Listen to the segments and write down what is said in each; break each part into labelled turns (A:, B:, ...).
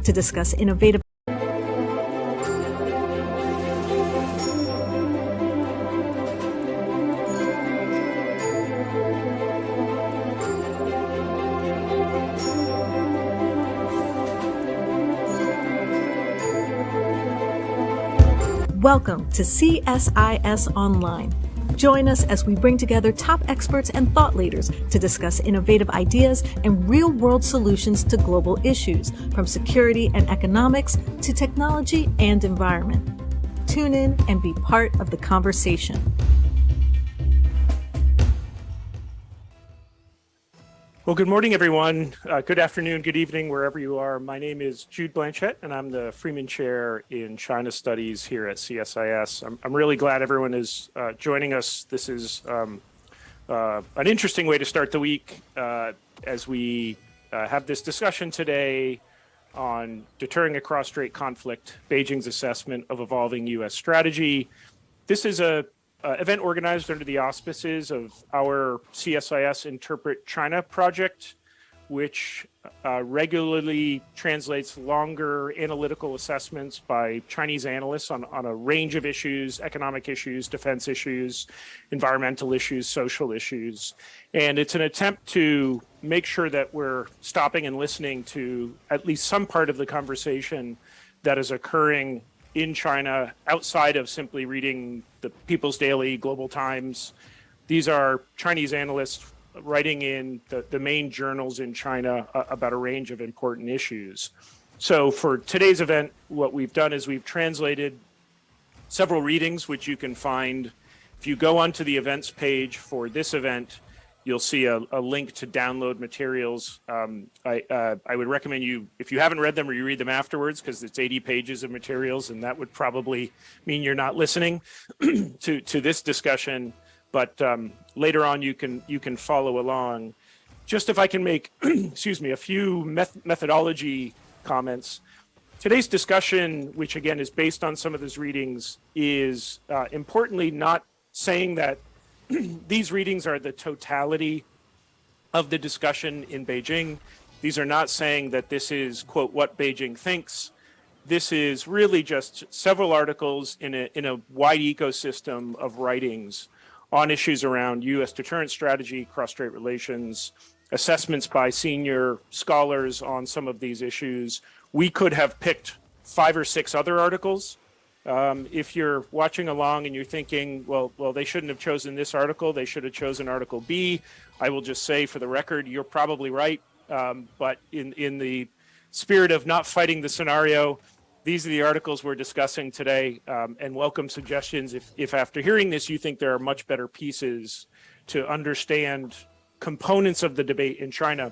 A: to discuss innovative. Welcome to CSIS Online. Join us as we bring together top experts and thought leaders to discuss innovative ideas and real-world solutions to global issues, from security and economics to technology and environment. Tune in and be part of the conversation.
B: Well, good morning, everyone. Good afternoon, good evening, wherever you are. My name is Jude Blanchette, and I'm the Freeman Chair in China Studies here at CSIS. I'm really glad everyone is joining us. This is an interesting way to start the week as we have this discussion today on deterring a cross-strait conflict, Beijing's assessment of evolving U.S. strategy. This is a event organized under the auspices of our CSIS Interpret China project, which regularly translates longer analytical assessments by Chinese analysts on a range of issues: economic issues, defense issues, environmental issues, social issues. And it's an attempt to make sure that we're stopping and listening to at least some part of the conversation that is occurring in China outside of simply reading the People's Daily, Global Times. These are Chinese analysts writing in the main journals in China about a range of important issues. So for today's event, what we've done is we've translated several readings, which you can find. If you go onto the events page for this event, you'll see a link to download materials. I would recommend you, if you haven't read them, or you read them afterwards, because it's 80 pages of materials, and that would probably mean you're not listening to this discussion. But later on, you can follow along. Just if I can make, excuse me, a few methodology comments. Today's discussion, which again is based on some of those readings, is importantly not saying that these readings are the totality of the discussion in Beijing. These are not saying that this is, quote, what Beijing thinks. This is really just several articles in a wide ecosystem of writings on issues around U.S. deterrence strategy, cross-strait relations, assessments by senior scholars on some of these issues. We could have picked 5 or 6 other articles. If you're watching along and you're thinking, well, they shouldn't have chosen this article, they should have chosen article B, I will just say for the record, you're probably right. But in the spirit of not fighting the scenario, these are the articles we're discussing today, and welcome suggestions if after hearing this, you think there are much better pieces to understand components of the debate in China.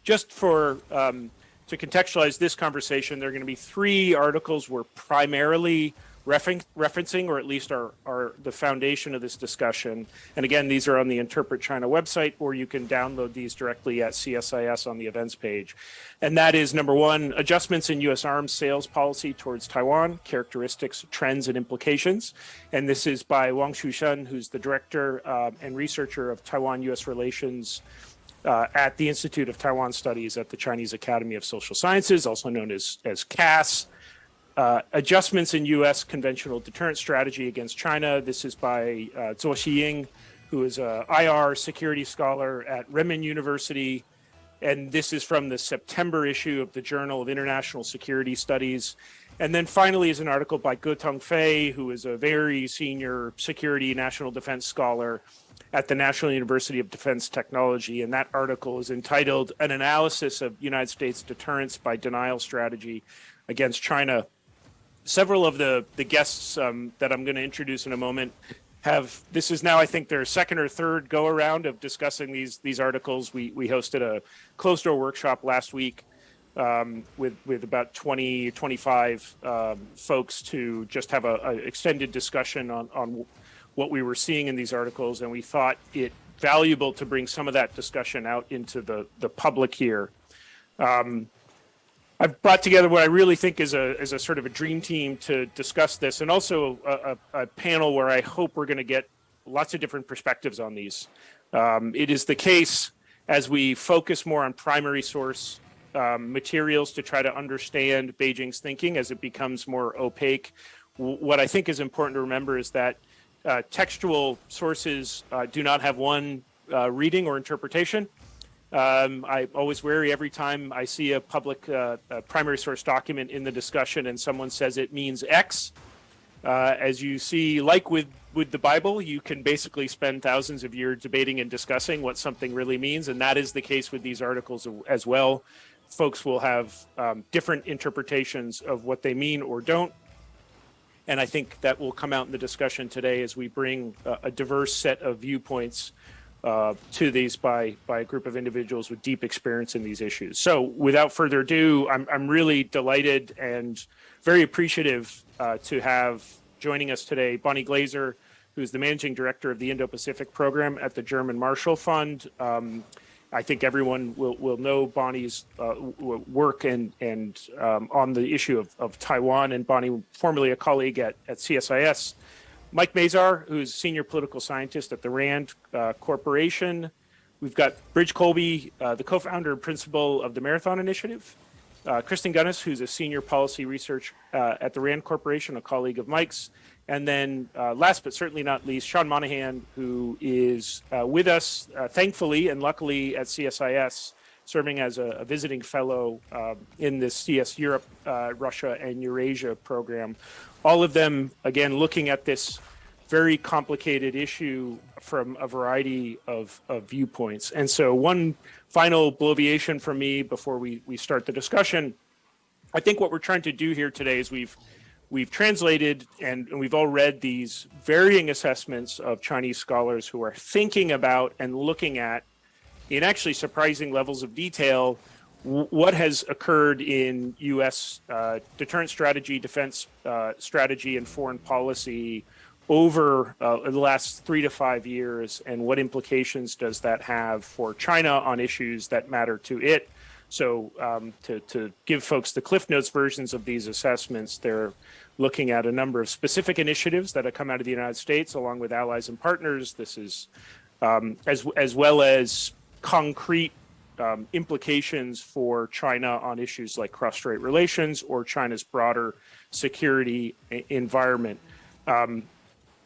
B: Just for to contextualize this conversation, there are going to be 3 articles we're primarily referencing, or at least are the foundation of this discussion. And again, these are on the Interpret China website, or you can download these directly at CSIS on the events page. And that is, number 1, adjustments in U.S. arms sales policy towards Taiwan, characteristics, trends, and implications. And this is by Wang Shushen, who's the director and researcher of Taiwan-U.S. relations at the Institute of Taiwan Studies at the Chinese Academy of Social Sciences, also known as CAS. Adjustments in U.S. conventional deterrence strategy against China. This is by Zuo Xiying, who is an IR security scholar at Renmin University. And this is from the September issue of the Journal of International Security Studies. And then finally is an article by Ge Tongfei, who is a very senior security national defense scholar at the National University of Defense Technology. And that article is entitled An Analysis of United States Deterrence by Denial Strategy Against China. Several of the guests that I'm going to introduce in a moment this is now, I think, their second or third go around of discussing these articles. We hosted a closed door workshop last week with about 25 folks to just have an extended discussion on what we were seeing in these articles, and we thought it valuable to bring some of that discussion out into the public here. I've brought together what I really think is a sort of a dream team to discuss this, and also a panel where I hope we're going to get lots of different perspectives on these. It is the case, as we focus more on primary source materials to try to understand Beijing's thinking as it becomes more opaque. What I think is important to remember is that textual sources do not have one reading or interpretation. I'm always wary every time I see a public primary source document in the discussion and someone says it means X. As you see, like with the Bible, you can basically spend thousands of years debating and discussing what something really means, and that is the case with these articles as well. Folks will have different interpretations of what they mean or don't, and I think that will come out in the discussion today as we bring a diverse set of viewpoints to these by a group of individuals with deep experience in these issues. So without further ado, I'm really delighted and very appreciative to have joining us today Bonnie Glaser, who's the Managing Director of the Indo-Pacific Program at the German Marshall Fund. I think everyone will know Bonnie's work and on the issue of Taiwan, and Bonnie, formerly a colleague at CSIS. Mike Mazar, who's Senior Political Scientist at the RAND Corporation. We've got Bridge Colby, the co-founder and principal of the Marathon Initiative. Kristen Gunnis, who's a Senior Policy Research at the RAND Corporation, a colleague of Mike's. And then last but certainly not least, Sean Monahan, who is with us, thankfully and luckily at CSIS, serving as a visiting fellow in this CS Europe, Russia, and Eurasia program. All of them, again, looking at this very complicated issue from a variety of viewpoints. And so one final bloviation from me before we start the discussion. I think what we're trying to do here today is we've translated and we've all read these varying assessments of Chinese scholars who are thinking about and looking at, in actually surprising levels of detail, what has occurred in U.S. Deterrent strategy, defense strategy, and foreign policy over the last 3 to 5 years, and what implications does that have for China on issues that matter to it. So to give folks the Cliff Notes versions of these assessments, they're looking at a number of specific initiatives that have come out of the United States along with allies and partners. This is as well as concrete implications for China on issues like cross-strait relations or China's broader security environment.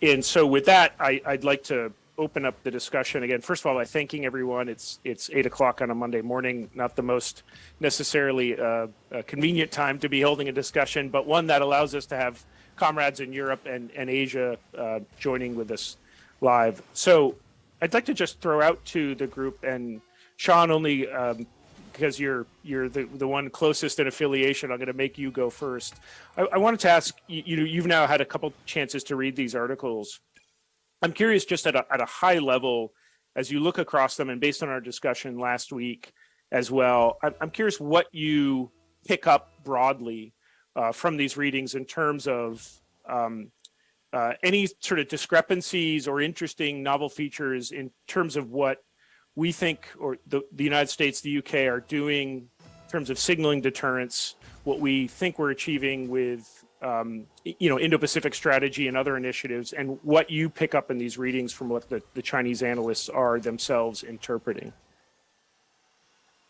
B: And so with that, I'd like to open up the discussion again. First of all, by thanking everyone. It's 8 o'clock on a Monday morning, not the most necessarily convenient time to be holding a discussion, but one that allows us to have comrades in Europe and Asia joining with us live. So I'd like to just throw out to the group, and Sean, only because you're the one closest in affiliation, I'm going to make you go first. I wanted to ask you've now had a couple chances to read these articles. I'm curious, just at a high level, as you look across them, and based on our discussion last week as well, I'm curious what you pick up broadly from these readings in terms of any sort of discrepancies or interesting novel features in terms of what we think, or the United States, the UK are doing in terms of signaling deterrence, what we think we're achieving with, Indo-Pacific strategy and other initiatives, and what you pick up in these readings from what the Chinese analysts are themselves interpreting.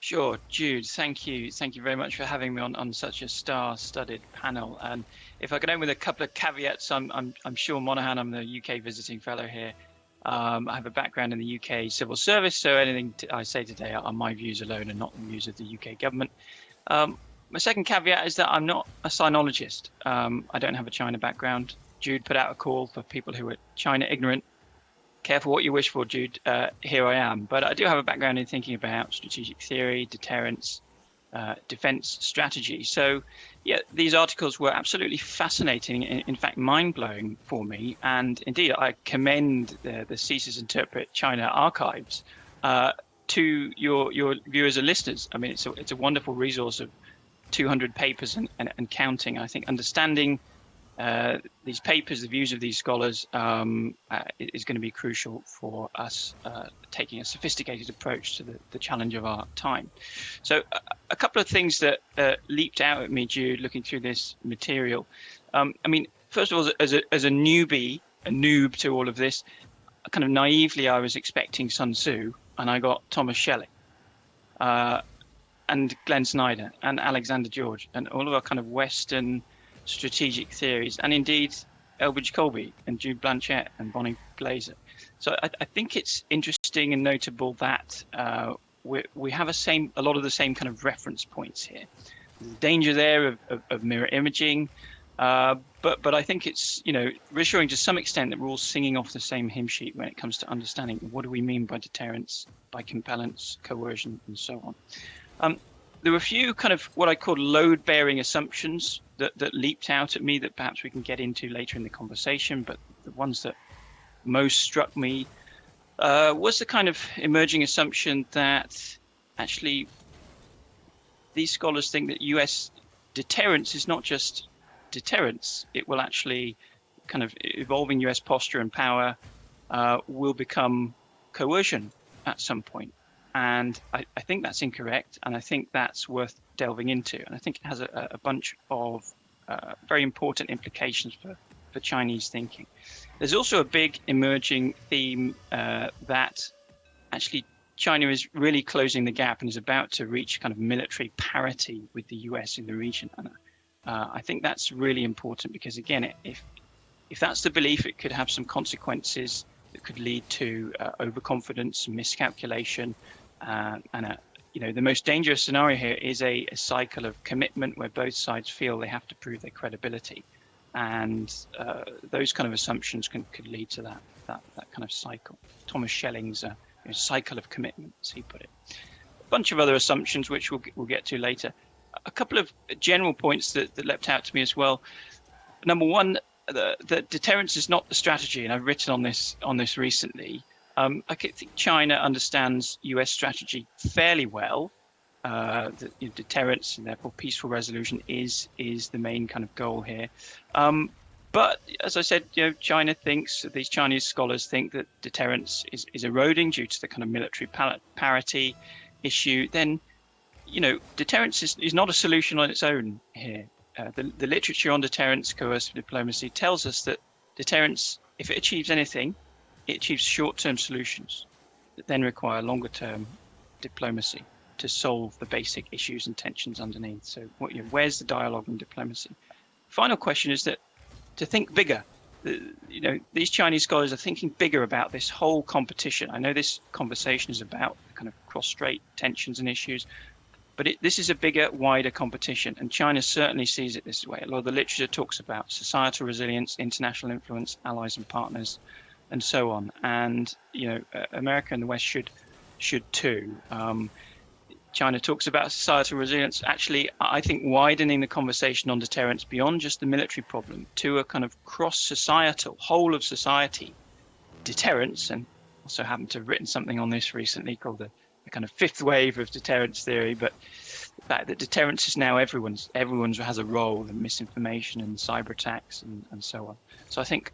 C: Sure, Jude, thank you. Thank you very much for having me on such a star-studded panel. And if I can end with a couple of caveats, I'm Sean Monahan, I'm the UK visiting fellow here. I have a background in the UK civil service, so anything I say today are my views alone and not the views of the UK government. My second caveat is that I'm not a sinologist. I don't have a China background. Jude put out a call for people who are China ignorant. Careful what you wish for, Jude. Here I am. But I do have a background in thinking about strategic theory, deterrence, defense strategy. So, yeah, these articles were absolutely fascinating, in fact, mind-blowing for me. And indeed, I commend the CSIS Interpret China archives to your viewers and listeners. I mean, it's a wonderful resource of 200 papers and counting. I think understanding these papers, the views of these scholars, is going to be crucial for us taking a sophisticated approach to the challenge of our time. So a couple of things that leaped out at me, Jude, looking through this material. I mean, first of all, as a newbie, a noob to all of this, kind of naively, I was expecting Sun Tzu, and I got Thomas Schelling. and Glenn Snyder and Alexander George and all of our kind of Western strategic theories, and indeed Elbridge Colby and Jude Blanchett and Bonnie Glaser. So I think it's interesting and notable that we have a lot of the same kind of reference points here. There's a danger there of mirror imaging, but I think it's reassuring to some extent that we're all singing off the same hymn sheet when it comes to understanding what do we mean by deterrence, by compellence, coercion, and so on. There were a few kind of what I call load-bearing assumptions that leaped out at me that perhaps we can get into later in the conversation, but the ones that most struck me was the kind of emerging assumption that actually these scholars think that US deterrence is not just deterrence. It will actually kind of evolving US posture and power will become coercion at some point. And I think that's incorrect, and I think that's worth delving into. And I think it has a bunch of very important implications for Chinese thinking. There's also a big emerging theme that actually China is really closing the gap and is about to reach kind of military parity with the US in the region. And I think that's really important because, again, if that's the belief, it could have some consequences that could lead to overconfidence, miscalculation, and the most dangerous scenario here is a cycle of commitment where both sides feel they have to prove their credibility, and those kind of assumptions could lead to that kind of cycle. Thomas Schelling's cycle of commitment, as he put it. A bunch of other assumptions which we'll get to later. A couple of general points that leapt out to me as well. Number one, that deterrence is not the strategy, and I've written on this recently. I think China understands US strategy fairly well. That deterrence and therefore peaceful resolution is the main kind of goal here. But as I said, China thinks, these Chinese scholars think that deterrence is eroding due to the kind of military parity issue. Then, deterrence is not a solution on its own here. The literature on deterrence, coercive diplomacy, tells us that deterrence, if it achieves anything, it achieves short-term solutions that then require longer-term diplomacy to solve the basic issues and tensions underneath. So where's the dialogue and diplomacy? Final question is that to think bigger. These Chinese scholars are thinking bigger about this whole competition. I know this conversation is about kind of cross-strait tensions and issues, but this is a bigger, wider competition, and China certainly sees it this way. A lot of the literature talks about societal resilience, international influence, allies and partners, and so on. And America and the West should too. China talks about societal resilience. Actually, I think widening the conversation on deterrence beyond just the military problem to a kind of cross-societal, whole of society deterrence, and also happen to have written something on this recently called the kind of fifth wave of deterrence theory. But the fact that deterrence is now everyone's has a role in misinformation and cyber attacks and so on. So I think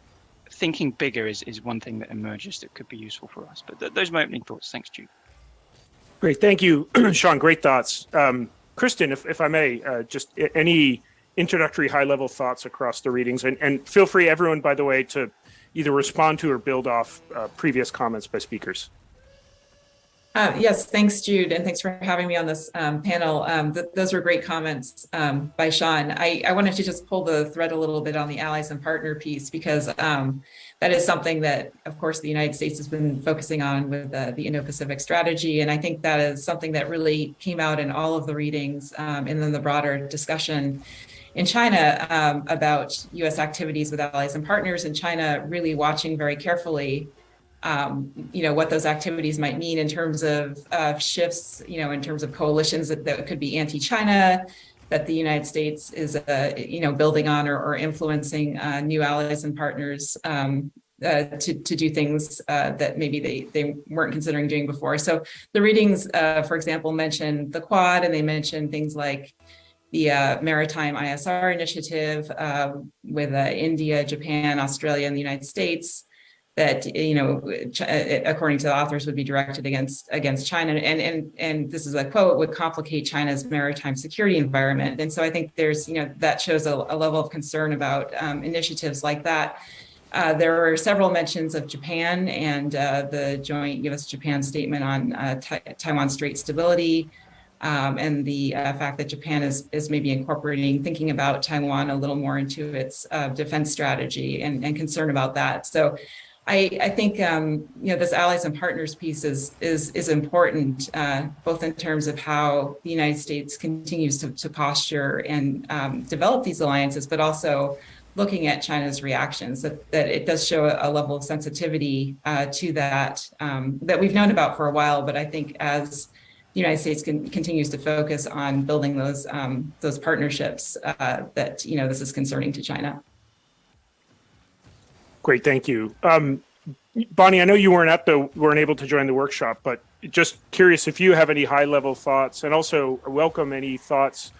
C: thinking bigger is one thing that emerges that could be useful for us. But those are my opening thoughts. Thanks, Jude.
B: Great. Thank you, Sean. Great thoughts. Kristen, if I may, just any introductory high-level thoughts across the readings, and feel free, everyone, by the way, to either respond to or build off previous comments by speakers.
D: Yes, thanks, Jude, and thanks for having me on this panel. Those were great comments by Sean. I wanted to just pull the thread a little bit on the allies and partner piece, because that is something that, of course, the United States has been focusing on with the Indo-Pacific strategy. And I think that is something that really came out in all of the readings and then the broader discussion in China about U.S. activities with allies and partners, and China really watching very carefully what those activities might mean in terms of shifts, in terms of coalitions that could be anti-China, that the United States is, building on or influencing new allies and partners to do things that maybe they weren't considering doing before. So the readings, for example, mentioned the Quad, and they mentioned things like the Maritime ISR initiative with India, Japan, Australia, and the United States, that according to the authors would be directed against China, and this is a quote, would complicate China's maritime security environment. And so I think there's that shows a level of concern about initiatives like that. There were several mentions of Japan and the joint U.S.-Japan statement on Taiwan Strait stability, and the fact that Japan is maybe thinking about Taiwan a little more into its defense strategy and concern about that. So I think this allies and partners piece is important, both in terms of how the United States continues to posture and develop these alliances, but also looking at China's reactions, that it does show a level of sensitivity to that that we've known about for a while. But I think as the United States continues to focus on building those partnerships, that this is concerning to China.
B: Great, thank you. Bonnie, I know you weren't able to join the workshop, but just curious if you have any high-level thoughts, and also welcome any thoughts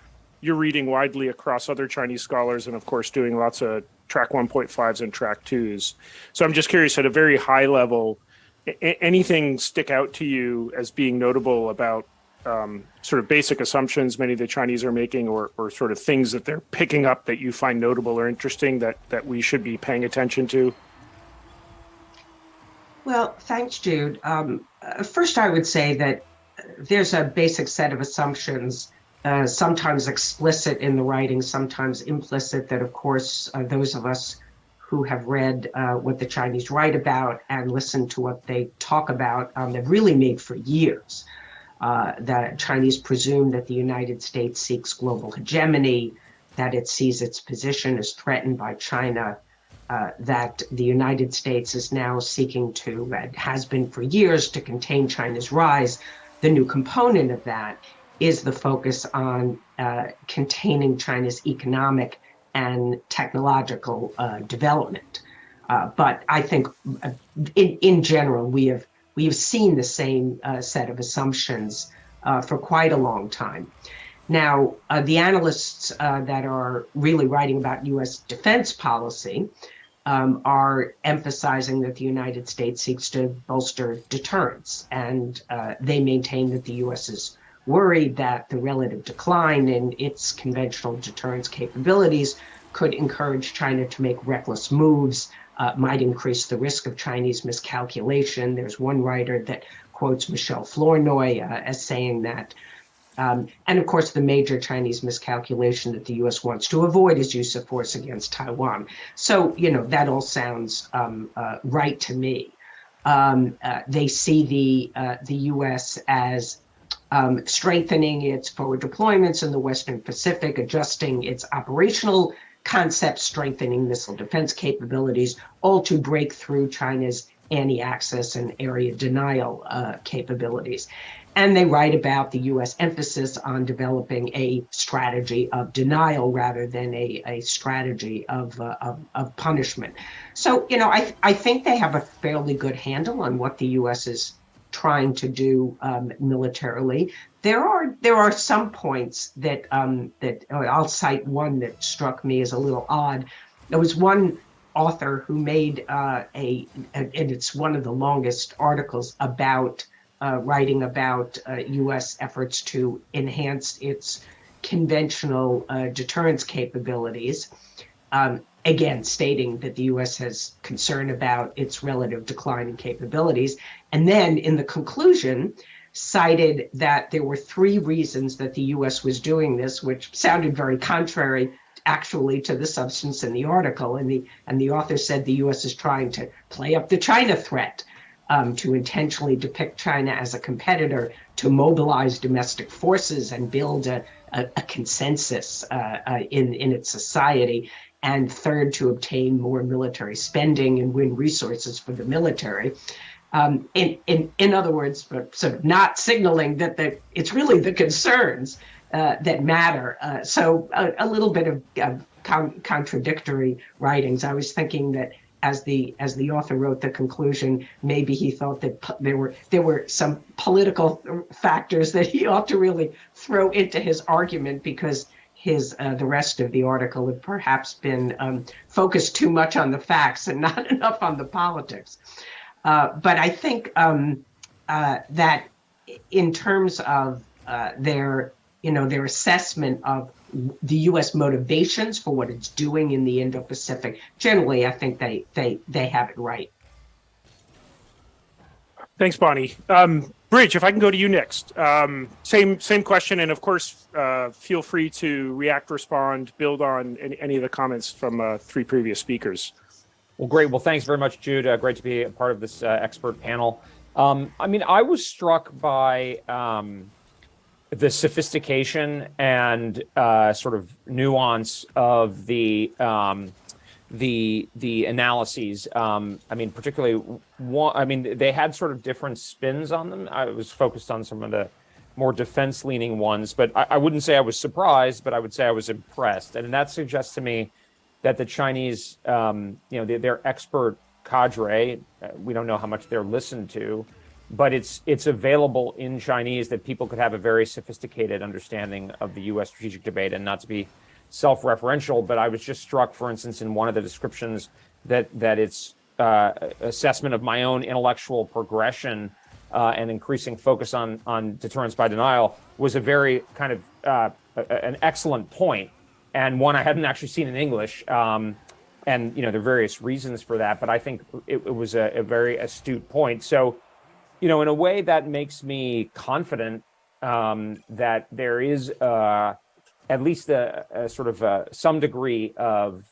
B: you're reading widely across other Chinese scholars, and of course doing lots of track 1.5s and track 2s. So I'm just curious, at a very high level, anything stick out to you as being notable about sort of basic assumptions many of the Chinese are making, or sort of things that they're picking up that you find notable or interesting that we should be paying attention to?
E: Well, thanks, Jude. First, I would say that there's a basic set of assumptions, sometimes explicit in the writing, sometimes implicit, that, of course, those of us who have read what the Chinese write about and listened to what they talk about have really made for years. The Chinese presume that the United States seeks global hegemony, that it sees its position as threatened by China, that the United States is now seeking to, has been for years, to contain China's rise. The new component of that is the focus on containing China's economic and technological development. But I think in general, we have seen the same set of assumptions for quite a long time. Now, the analysts that are really writing about U.S. defense policy are emphasizing that the United States seeks to bolster deterrence, and they maintain that the U.S. is worried that the relative decline in its conventional deterrence capabilities could encourage China to make reckless moves, might increase the risk of Chinese miscalculation. There's one writer that quotes Michel Flournoy as saying that. And of course, the major Chinese miscalculation that the U.S. wants to avoid is use of force against Taiwan. So, that all sounds right to me. They see the U.S. as strengthening its forward deployments in the Western Pacific, adjusting its operational concepts, strengthening missile defense capabilities, all to break through China's anti-access and area denial capabilities. And they write about the U.S. emphasis on developing a strategy of denial rather than a strategy of punishment. So, I think they have a fairly good handle on what the U.S. is trying to do militarily. There are some points that I'll cite one that struck me as a little odd. There was one author who made and it's one of the longest articles about writing about U.S. efforts to enhance its conventional deterrence capabilities. Again, stating that the U.S. has concern about its relative decline in capabilities. And then in the conclusion, cited that there were 3 reasons that the U.S. was doing this, which sounded very contrary actually to the substance in the article. And the author said the U.S. is trying to play up the China threat, to intentionally depict China as a competitor, to mobilize domestic forces and build a consensus in its society, and third, to obtain more military spending and win resources for the military. In other words, sort of not signaling that it's really the concerns that matter. So a little bit of contradictory writings. I was thinking that as the author wrote the conclusion, maybe he thought that there were some political factors that he ought to really throw into his argument, because the rest of the article had perhaps been focused too much on the facts and not enough on the politics. But I think that in terms of their assessment of the U.S. motivations for what it's doing in the Indo-Pacific, generally, I think they have it right.
B: Thanks, Bonnie. Bridge, if I can go to you next. Same question, and of course, feel free to react, respond, build on any of the comments from 3 previous speakers.
F: Well, great. Well, thanks very much, Jude. Great to be a part of this expert panel. I mean, I was struck by the sophistication and sort of nuance of the analyses. I mean, particularly they had sort of different spins on them. I was focused on some of the more defense-leaning ones, but I wouldn't say I was surprised, but I would say I was impressed. And that suggests to me that the Chinese, their expert cadre, we don't know how much they're listened to, but it's available in Chinese that people could have a very sophisticated understanding of the U.S. strategic debate, and not to be self-referential, but I was just struck, for instance, in one of the descriptions that its assessment of my own intellectual progression and increasing focus on deterrence by denial was a very kind of an excellent point, and one I hadn't actually seen in English. And there are various reasons for that, but I think it was a very astute point. So, in a way that makes me confident that there is at least a sort of some degree of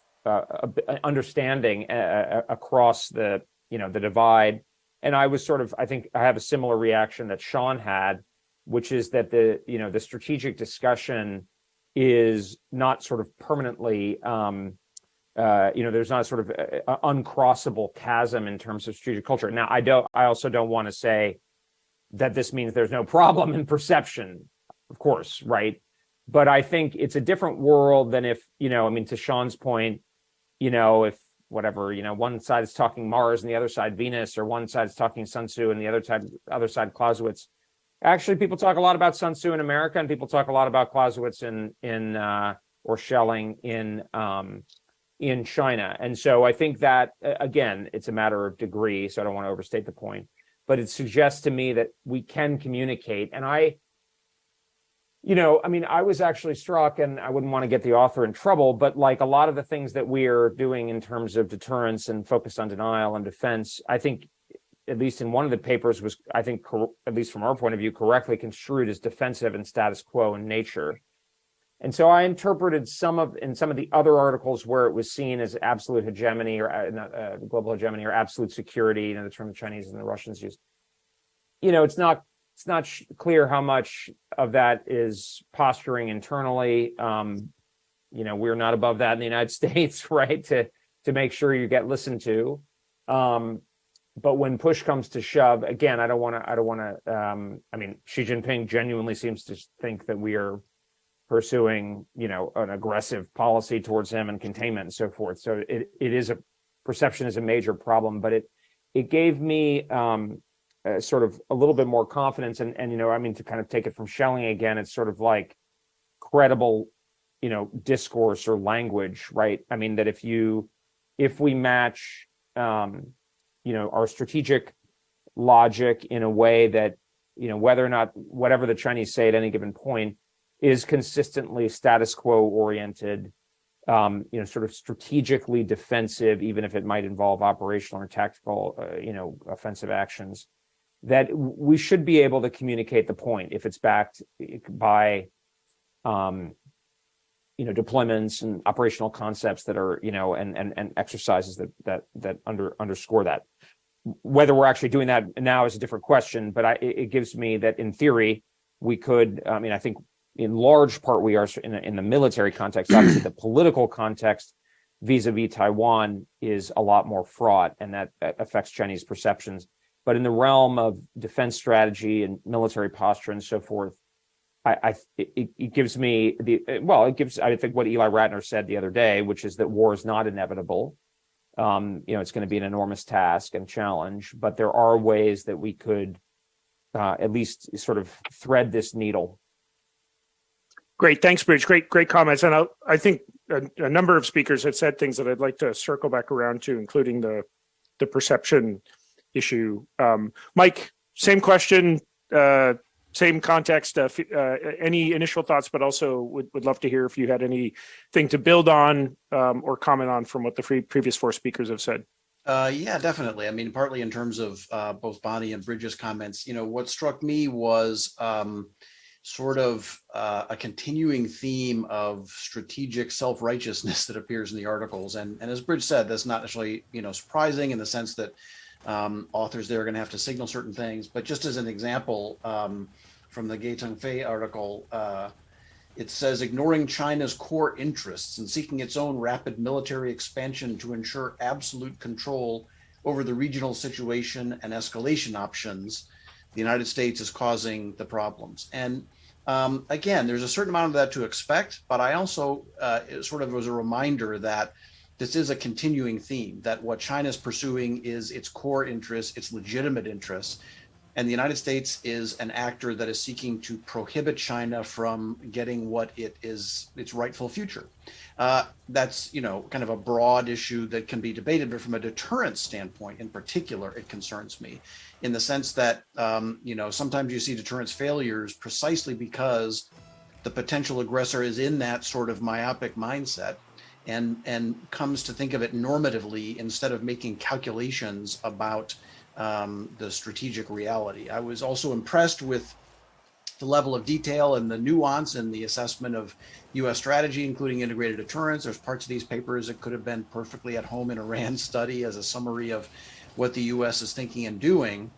F: understanding across the divide. And I was I think I have a similar reaction that Sean had, which is that the strategic discussion is not sort of permanently, there's not a sort of uncrossable chasm in terms of strategic culture. Now, I also don't want to say that this means there's no problem in perception, of course, right? But I think it's a different world than if, to Sean's point, if whatever, one side is talking Mars and the other side Venus, or one side is talking Sun Tzu and the other side Clausewitz. Actually, people talk a lot about Sun Tzu in America, and people talk a lot about Clausewitz or Schelling in China. And so I think that, again, it's a matter of degree, so I don't want to overstate the point, but it suggests to me that we can communicate. And I was actually struck, and I wouldn't want to get the author in trouble, but like a lot of the things that we are doing in terms of deterrence and focus on denial and defense, I think, at least in one of the papers, was, I think, at least from our point of view, correctly construed as defensive and status quo in nature. And so I interpreted in some of the other articles where it was seen as absolute hegemony or global hegemony or absolute security, the term the Chinese and the Russians use. It's not clear how much of that is posturing internally. We're not above that in the United States, right? To make sure you get listened to. But when push comes to shove, again, I don't want to. Xi Jinping genuinely seems to think that we are pursuing, an aggressive policy towards him and containment and so forth. So it is perception is a major problem, but it gave me sort of a little bit more confidence. And to kind of take it from Schelling again, it's sort of like credible, discourse or language, right? I mean, that if we match, our strategic logic in a way that, whether or not whatever the Chinese say at any given point is consistently status quo oriented, sort of strategically defensive, even if it might involve operational or tactical, offensive actions, that we should be able to communicate the point if it's backed by, deployments and operational concepts that are, and exercises that underscore that. Whether we're actually doing that now is a different question, but it gives me that in theory we could. I think in large part we are in the military context. Obviously, the political context vis-a-vis Taiwan is a lot more fraught, and that affects Chinese perceptions. But in the realm of defense strategy and military posture and so forth, it gives me I think what Eli Ratner said the other day, which is that war is not inevitable. It's going to be an enormous task and challenge, but there are ways that we could at least sort of thread this needle.
B: Great, thanks, Bridge. Great comments, and I think a number of speakers have said things that I'd like to circle back around to, including the perception issue. Mike, same question, same context. Any initial thoughts, but also would love to hear if you had anything to build on or comment on from what the previous 4 speakers have said.
G: Yeah, definitely. I mean, partly in terms of both Bonnie and Bridget's comments, what struck me was sort of a continuing theme of strategic self-righteousness that appears in the articles. And as Bridge said, that's not necessarily, surprising in the sense that authors there are going to have to signal certain things. But just as an example, from the Gay Fei article, it says, ignoring China's core interests and seeking its own rapid military expansion to ensure absolute control over the regional situation and escalation options, the United States is causing the problems. And again, there's a certain amount of that to expect, but I also, it sort of was a reminder that this is a continuing theme, that what China is pursuing is its core interests, its legitimate interests. And the United States is an actor that is seeking to prohibit China from getting what it is, its rightful future. That's, kind of a broad issue that can be debated, but from a deterrence standpoint in particular, it concerns me in the sense that, sometimes you see deterrence failures precisely because the potential aggressor is in that sort of myopic mindset and comes to think of it normatively instead of making calculations about the strategic reality. I was also impressed with the level of detail and the nuance in the assessment of U.S. strategy, including integrated deterrence. There's parts of these papers that could have been perfectly at home in a RAND study as a summary of what the U.S. is thinking and doing.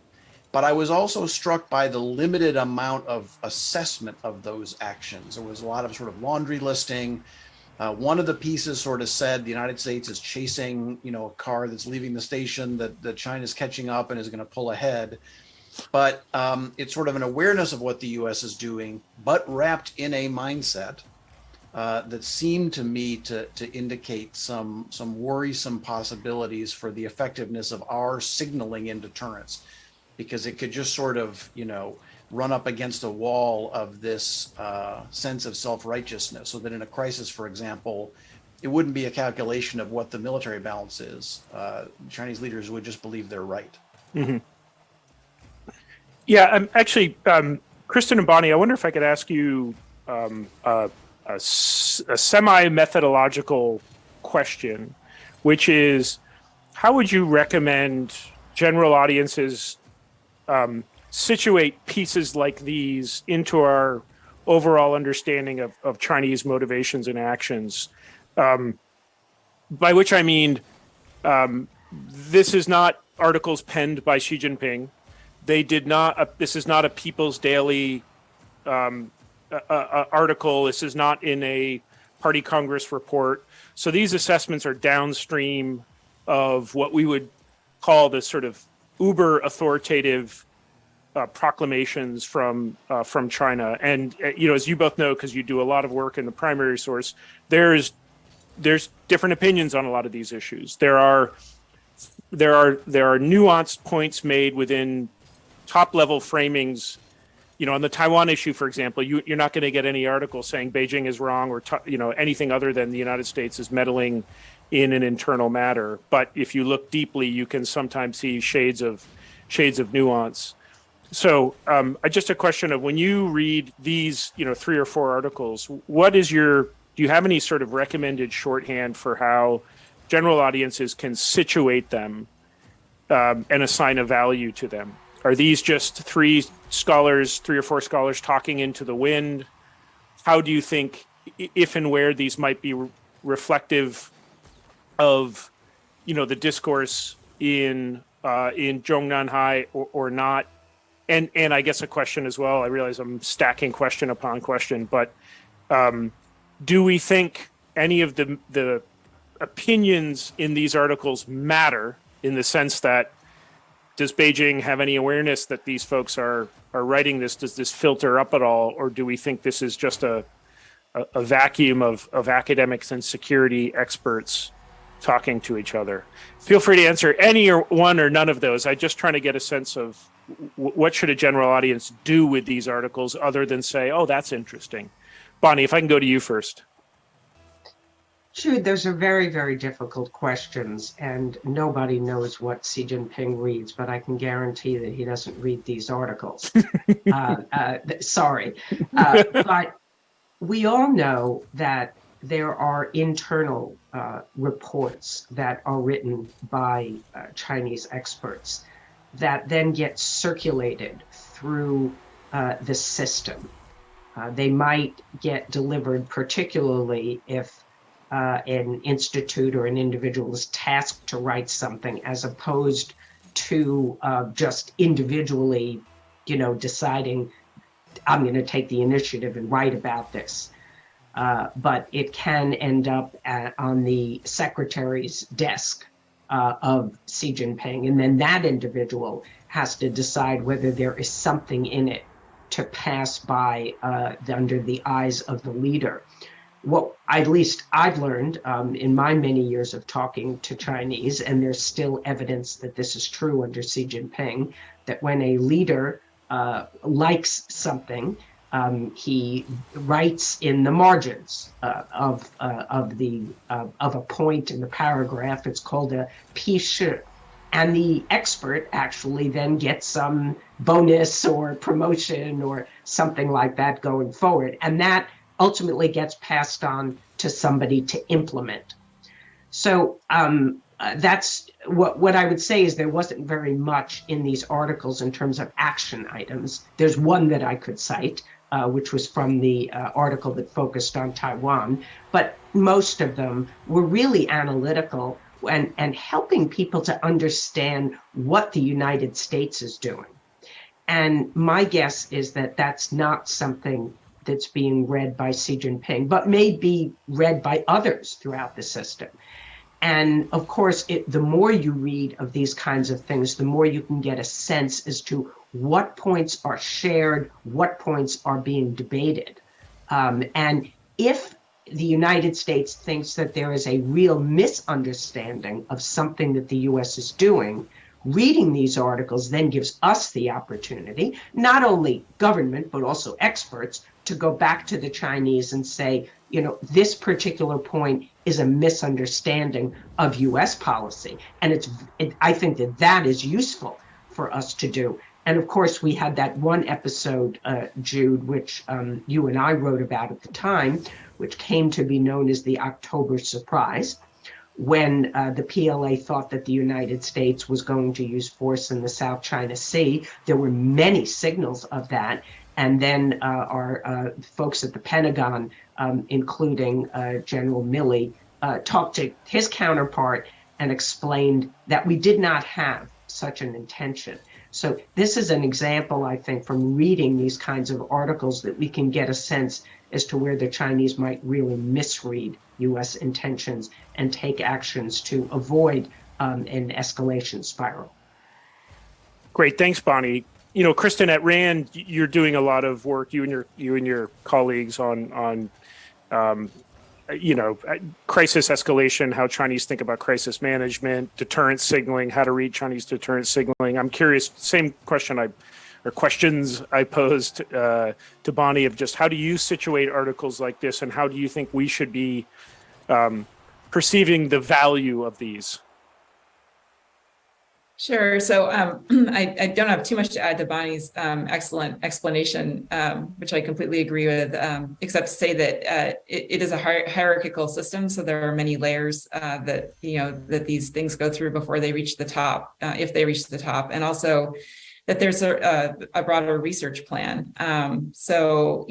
G: But I was also struck by the limited amount of assessment of those actions. There was a lot of sort of laundry listing. One of the pieces sort of said the United States is chasing, a car that's leaving the station that China's catching up and is going to pull ahead. But it's sort of an awareness of what the U.S. is doing, but wrapped in a mindset that seemed to me to indicate some worrisome possibilities for the effectiveness of our signaling in deterrence, because it could just sort of, run up against a wall of this sense of self-righteousness, so that in a crisis, for example, it wouldn't be a calculation of what the military balance is. Chinese leaders would just believe they're right.
B: Mm-hmm. Yeah, actually, Kristen and Bonnie, I wonder if I could ask you a semi-methodological question, which is, how would you recommend general audiences situate pieces like these into our overall understanding of Chinese motivations and actions? By which I mean, this is not articles penned by Xi Jinping. They did not. This is not a People's Daily article. This is not in a Party Congress report. So these assessments are downstream of what we would call the sort of uber authoritative proclamations from China. And as you both know, because you do a lot of work in the primary source, there's different opinions on a lot of these issues. There are nuanced points made within top level framings. On the Taiwan issue, for example, you're not going to get any article saying Beijing is wrong or anything other than the United States is meddling in an internal matter. But if you look deeply, you can sometimes see shades of nuance. So just a question of, when you read these, 3 or 4 articles, do you have any sort of recommended shorthand for how general audiences can situate them and assign a value to them? Are these just 3 or 4 scholars talking into the wind? How do you think, if and where these might be reflective of, the discourse in Zhongnanhai or not? And I guess a question as well. I realize I'm stacking question upon question, but do we think any of the opinions in these articles matter, in the sense that, does Beijing have any awareness that these folks are writing this? Does this filter up at all? Or do we think this is just a vacuum of academics and security experts talking to each other? Feel free to answer any or one or none of those. I'm just trying to get a sense of what should a general audience do with these articles other than say, oh, that's interesting. Bonnie, if I can go to you first.
E: Jude, those are very, very difficult questions, and nobody knows what Xi Jinping reads, but I can guarantee that he doesn't read these articles. Sorry. But we all know that there are internal reports that are written by Chinese experts that then get circulated through the system. They might get delivered, particularly if an institute or an individual is tasked to write something, as opposed to just individually, deciding, I'm going to take the initiative and write about this. But it can end up on the secretary's desk of Xi Jinping. And then that individual has to decide whether there is something in it to pass by under the eyes of the leader. What at least I've learned in my many years of talking to Chinese, and there's still evidence that this is true under Xi Jinping, that when a leader likes something, he writes in the margins of a point in the paragraph. It's called a 批示. And the expert actually then gets some bonus or promotion or something like that going forward. And that ultimately gets passed on to somebody to implement. So that's what I would say is there wasn't very much in these articles in terms of action items. There's one that I could cite, which was from the article that focused on Taiwan, but most of them were really analytical and helping people to understand what the United States is doing. And my guess is that that's not something that's being read by Xi Jinping, but may be read by others throughout the system. And of course, the more you read of these kinds of things, the more you can get a sense as to what points are shared, what points are being debated. And if the United States thinks that there is a real misunderstanding of something that the US is doing, reading these articles then gives us the opportunity, not only government, but also experts, to go back to the Chinese and say, this particular point is a misunderstanding of US policy. And I think that is useful for us to do. And of course, we had that one episode, Jude, which you and I wrote about at the time, which came to be known as the October surprise, when the PLA thought that the United States was going to use force in the South China Sea. There were many signals of that. And then our folks at the Pentagon, including General Milley, talked to his counterpart and explained that we did not have such an intention. So this is an example, I think, from reading these kinds of articles that we can get a sense as to where the Chinese might really misread US intentions and take actions to avoid an escalation spiral.
B: Great, thanks, Bonnie. Kristen, at RAND, you're doing a lot of work, you and your colleagues on crisis escalation, how Chinese think about crisis management, deterrent signaling, how to read Chinese deterrent signaling. I'm curious, same question questions I posed to Bonnie, of just how do you situate articles like this, and how do you think we should be perceiving the value of these?
D: Sure. So I don't have too much to add to Bonnie's excellent explanation, which I completely agree with, except to say that it is a hierarchical system. So there are many layers that these things go through before they reach the top, if they reach the top, and also that there's a broader research plan. So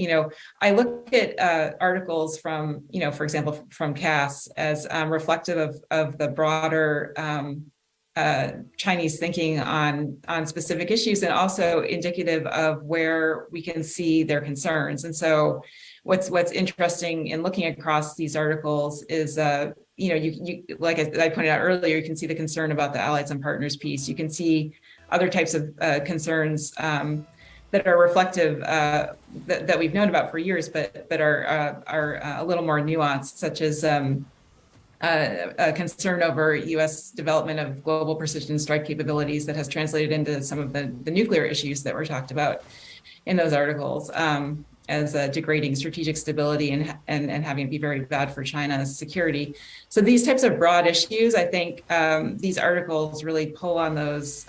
D: I look at articles from for example from Cass as reflective of the broader Chinese thinking on specific issues, and also indicative of where we can see their concerns. And so what's interesting in looking across these articles is you like I pointed out earlier, you can see the concern about the allies and partners piece. You can see other types of concerns that are reflective that we've known about for years, but are a little more nuanced, such as a concern over U.S. development of global precision strike capabilities that has translated into some of the nuclear issues that were talked about in those articles, as degrading strategic stability and having it be very bad for China's security. So these types of broad issues, I think these articles really pull on those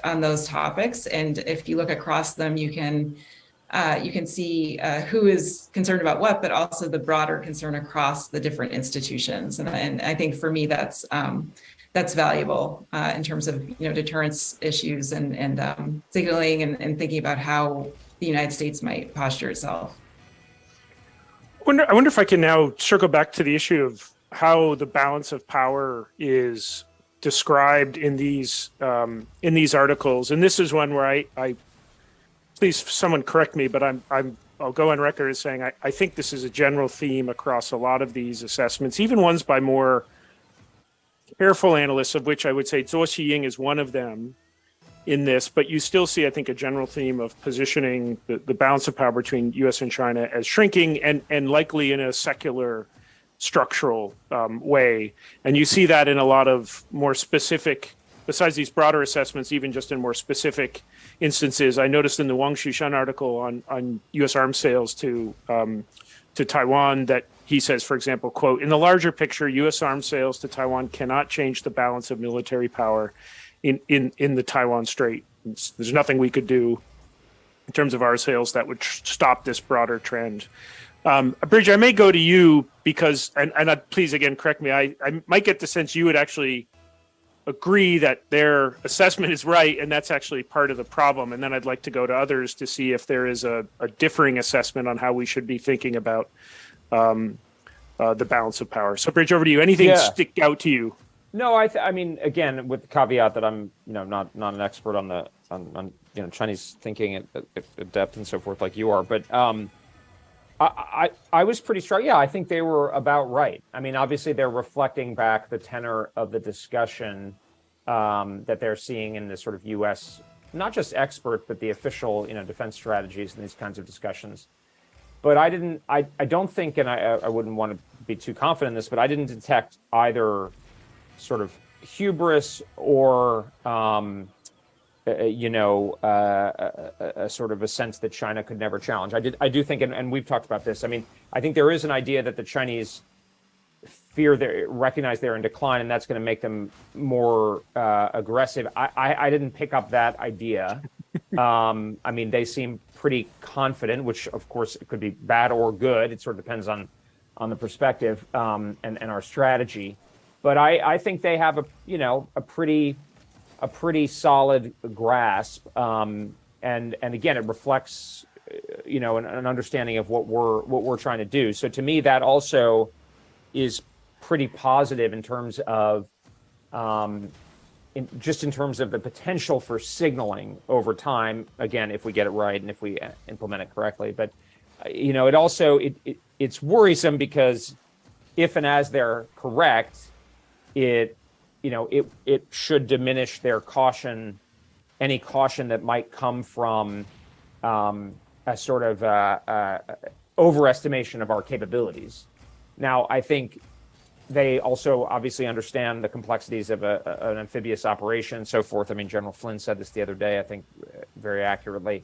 D: topics. And if you look across them, you can you can see who is concerned about what, but also the broader concern across the different institutions. And I think for me, that's valuable in terms of deterrence issues and signaling and thinking about how the United States might posture itself.
B: I wonder if I can now circle back to the issue of how the balance of power is described in these articles. And this is one where I please someone correct me, but I'll go on record as saying I think this is a general theme across a lot of these assessments, even ones by more careful analysts, of which I would say Zhou Xiying is one of them in this, but you still see, I think, a general theme of positioning the balance of power between US and China as shrinking and likely in a secular structural way. And you see that in a lot of more specific, besides these broader assessments, even just in more specific instances. I noticed in the Wang Shushan article on US arms sales to Taiwan that he says, for example, quote, "In the larger picture, US arms sales to Taiwan cannot change the balance of military power in the Taiwan Strait. There's nothing we could do in terms of our sales that would stop this broader trend." Bridge, I may go to you because, and please again, correct me, I might get the sense you would actually agree that their assessment is right, and that's actually part of the problem. And then I'd like to go to others to see if there is a differing assessment on how we should be thinking about the balance of power. So, Bridge, over to you. Anything stick out to you?
F: No, I mean, again, with the caveat that I'm, not an expert on Chinese thinking at depth and so forth like you are, but I was pretty struck. Yeah, I think they were about right. I mean, obviously, they're reflecting back the tenor of the discussion that they're seeing in this sort of U.S. not just expert, but the official, defense strategies and these kinds of discussions. But I don't think, and I wouldn't want to be too confident in this, but I didn't detect either sort of hubris or a sort of a sense that China could never challenge. I do think, and we've talked about this. I mean, I think there is an idea that the Chinese recognize they're in decline, and that's going to make them more aggressive. I didn't pick up that idea. I mean, they seem pretty confident, which of course it could be bad or good. It sort of depends on the perspective and our strategy. But I think they have a pretty solid grasp, and again, it reflects an understanding of what we're trying to do. So to me, that also is pretty positive in terms of in terms of the potential for signaling over time. Again, if we get it right and if we implement it correctly, but it also it's worrisome because if and as they're correct, it should diminish their caution, any caution that might come from a sort of overestimation of our capabilities. Now, I think they also obviously understand the complexities of an amphibious operation and so forth. I mean, General Flynn said this the other day, I think very accurately.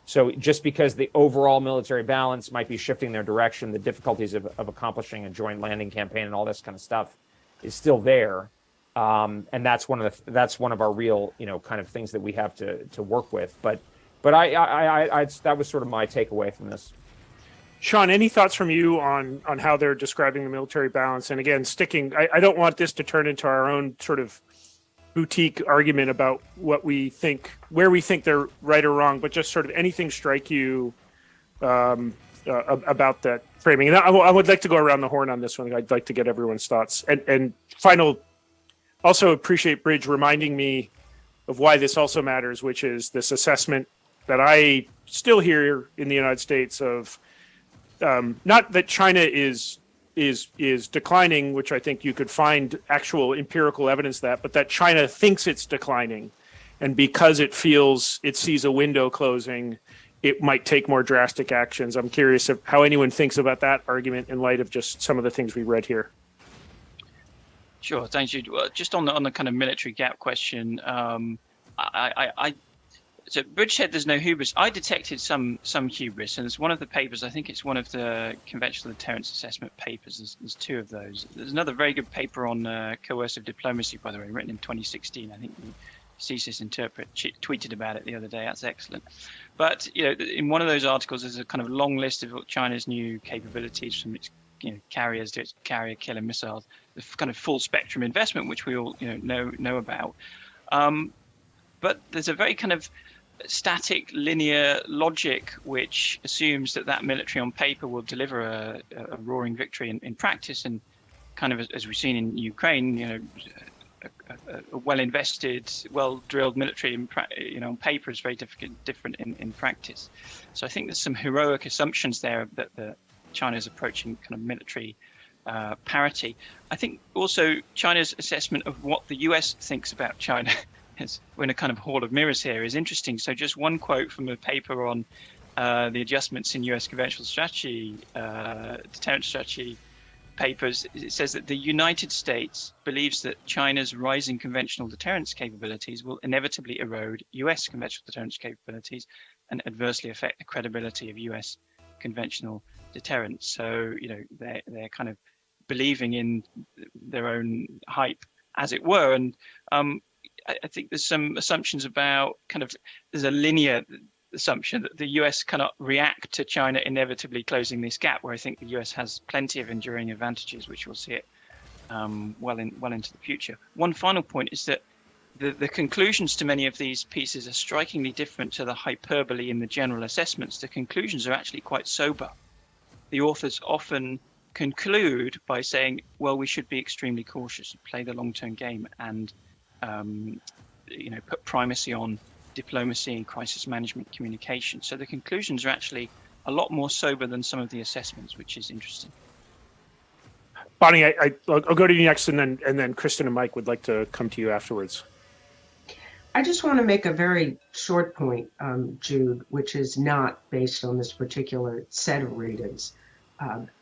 F: So just because the overall military balance might be shifting their direction, the difficulties of accomplishing a joint landing campaign and all this kind of stuff is still there. And that's one of our real, kind of things that we have to work with. But I that was sort of my takeaway from this.
B: Sean, any thoughts from you on how they're describing the military balance? And again, I don't want this to turn into our own sort of boutique argument about where we think they're right or wrong, but just sort of anything strike you about that framing. And I would like to go around the horn on this one. I'd like to get everyone's thoughts. And final, also appreciate Bridge reminding me of why this also matters, which is this assessment that I still hear in the United States of not that China is declining, which I think you could find actual empirical evidence but that China thinks it's declining, and because it sees a window closing, it might take more drastic actions. I'm curious of how anyone thinks about that argument in light of just some of the things we read here.
C: Sure, thanks, Jude. Well, just on the kind of military gap question, so Bridge said there's no hubris. I detected some hubris, and it's one of the papers. I think it's one of the conventional deterrence assessment papers. There's two of those. There's another very good paper on coercive diplomacy, by the way, written in 2016. I think you CSIS interpret tweeted about it the other day. That's excellent. But in one of those articles, there's a kind of long list of China's new capabilities, from its carriers to its carrier killer missiles, the kind of full spectrum investment, which we all know about. But there's a very kind of static linear logic which assumes that military on paper will deliver a roaring victory in practice, and kind of as we've seen in Ukraine, a well-invested, well-drilled military on paper is very different in practice. So I think there's some heroic assumptions there that China is approaching kind of military parity. I think also China's assessment of what the US thinks about China, we're in a kind of hall of mirrors here, is interesting. So just one quote from a paper on the adjustments in US conventional strategy, deterrent strategy papers. It says that the United States believes that China's rising conventional deterrence capabilities will inevitably erode US conventional deterrence capabilities and adversely affect the credibility of US conventional deterrence. So, they're kind of believing in their own hype, as it were. And I think there's some assumptions about there's a linear assumption that the US cannot react to China inevitably closing this gap, where I think the US has plenty of enduring advantages, which we'll see it well into the future. One final point is that the conclusions to many of these pieces are strikingly different to the hyperbole in the general assessments. The conclusions are actually quite sober. The authors often conclude by saying, well, we should be extremely cautious, play the long-term game, and put primacy on diplomacy and crisis management communication. So the conclusions are actually a lot more sober than some of the assessments, which is interesting.
B: Bonnie, I'll go to you next, and then Kristen and Mike would like to come to you afterwards.
E: I just want to make a very short point, Jude, which is not based on this particular set of ratings.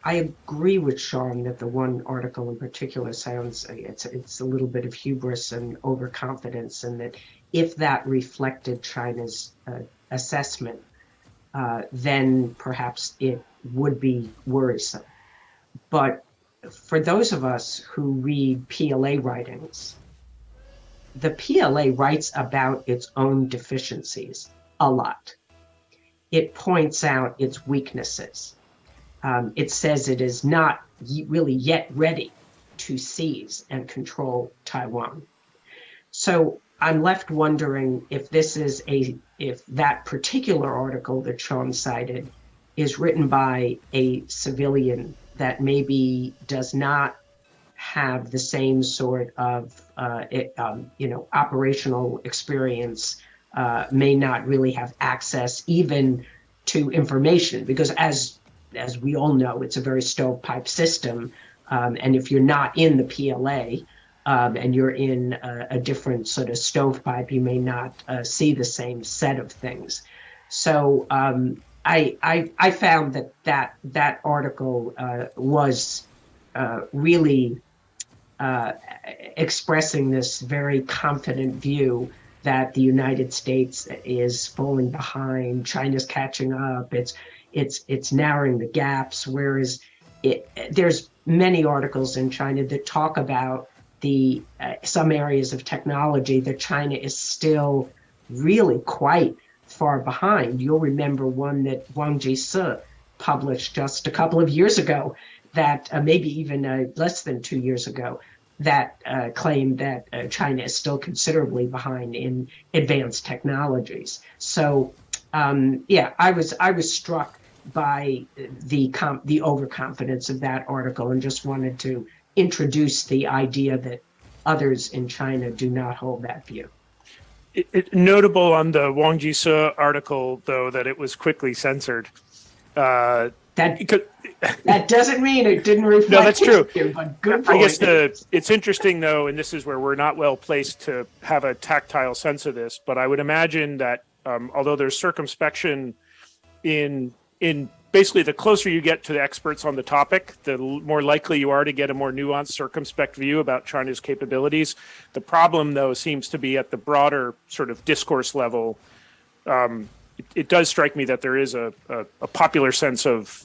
E: I agree with Sean that the one article in particular sounds, it's a little bit of hubris and overconfidence, and that if that reflected China's assessment, then perhaps it would be worrisome. But for those of us who read PLA writings, the PLA writes about its own deficiencies a lot. It points out its weaknesses. It says it is not really yet ready to seize and control Taiwan. So I'm left wondering if if that particular article that Sean cited is written by a civilian that maybe does not have the same sort of operational experience, may not really have access even to information, because as we all know, it's a very stovepipe system. And if you're not in the PLA and you're in a different sort of stovepipe, you may not see the same set of things. So I found that article was really expressing this very confident view that the United States is falling behind, China's catching up, it's narrowing the gaps, whereas there's many articles in China that talk about some areas of technology that China is still really quite far behind. You'll remember one that Wang Jise published just a couple of years ago, that maybe even less than 2 years ago, that claimed that China is still considerably behind in advanced technologies. So I was struck by the overconfidence of that article, and just wanted to introduce the idea that others in China do not hold that view.
B: Notable on the Wang Jise article, though, that it was quickly censored.
E: That doesn't mean it didn't reflect.
B: No, that's true.
E: View, but good point.
B: I guess it's interesting, though, and this is where we're not well placed to have a tactile sense of this, but I would imagine that although there's circumspection in basically the closer you get to the experts on the topic, the more likely you are to get a more nuanced, circumspect view about China's capabilities. The problem, though, seems to be at the broader sort of discourse level. It does strike me that there is a popular sense of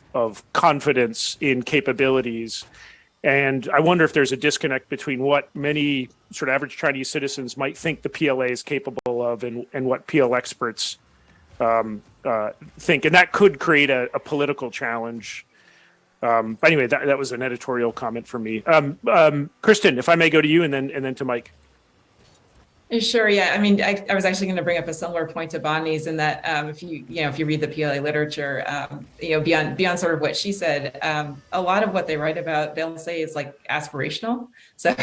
B: confidence in capabilities. And I wonder if there's a disconnect between what many sort of average Chinese citizens might think the PLA is capable of and what PL experts think. And that could create a political challenge. But anyway, that was an editorial comment from me. Kristen, if I may go to you and then to Mike.
D: Sure. Yeah. I mean, I was actually going to bring up a similar point to Bonnie's in that if you read the PLA literature, beyond sort of what she said, a lot of what they write about, they'll say is like aspirational. So,